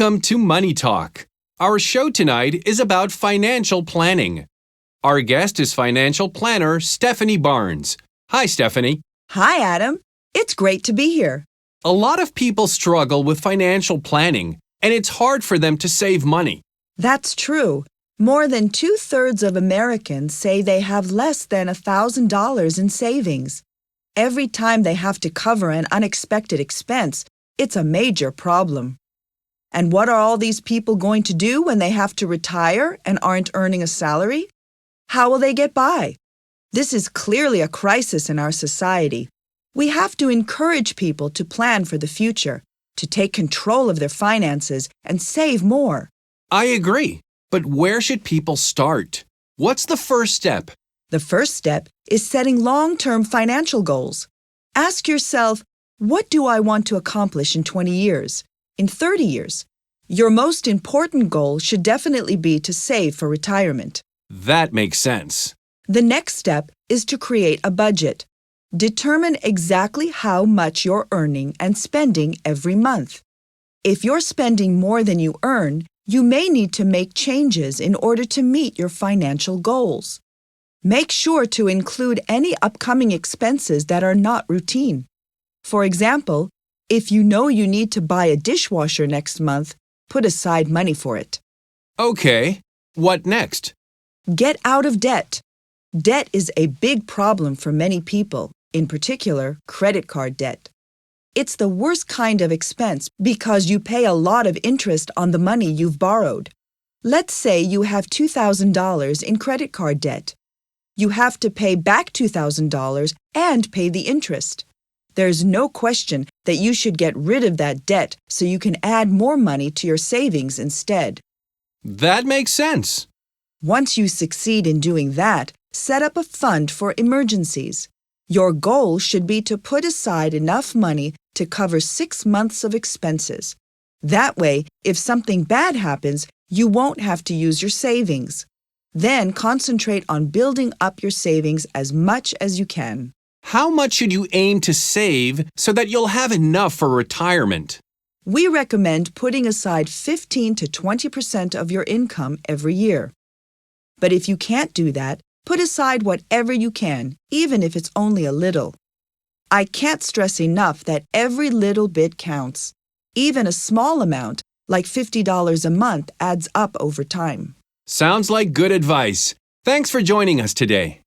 Welcome to Money Talk. Our show tonight is about financial planning. Our guest is financial planner Stephanie Barnes. Hi, Stephanie. Hi, Adam. It's great to be here. A lot of people struggle with financial planning, and it's hard for them to save money. That's true. More than 2/3 of Americans say they have less than $1,000 in savings. Every time they have to cover an unexpected expense, it's a major problem. And what are all these people going to do when they have to retire and aren't earning a salary? How will they get by? This is clearly a crisis in our society. We have to encourage people to plan for the future, to take control of their finances and save more. I agree, but where should people start? What's the first step? The first step is setting long-term financial goals. Ask yourself, what do I want to accomplish in 20 years? In 30 years? Your most important goal should definitely be to save for retirement. That makes sense. The next step is to create a budget. Determine exactly how much you're earning and spending every month. If you're spending more than you earn, you may need to make changes in order to meet your financial goals. Make sure to include any upcoming expenses that are not routine. For example, if you know you need to buy a dishwasher next month, put aside money for it. Okay, what next? Get out of debt. Debt is a big problem for many people, in particular, credit card debt. It's the worst kind of expense because you pay a lot of interest on the money you've borrowed. Let's say you have $2,000 in credit card debt. You have to pay back $2,000 and pay the interest. There's no question that you should get rid of that debt so you can add more money to your savings instead. That makes sense. Once you succeed in doing that, set up a fund for emergencies. Your goal should be to put aside enough money to cover 6 months of expenses. That way, if something bad happens, you won't have to use your savings. Then concentrate on building up your savings as much as you can. How much should you aim to save so that you'll have enough for retirement? We recommend putting aside 15 to 20% of your income every year. But if you can't do that, put aside whatever you can, even if it's only a little. I can't stress enough that every little bit counts. Even a small amount, like $50 a month, adds up over time. Sounds like good advice. Thanks for joining us today.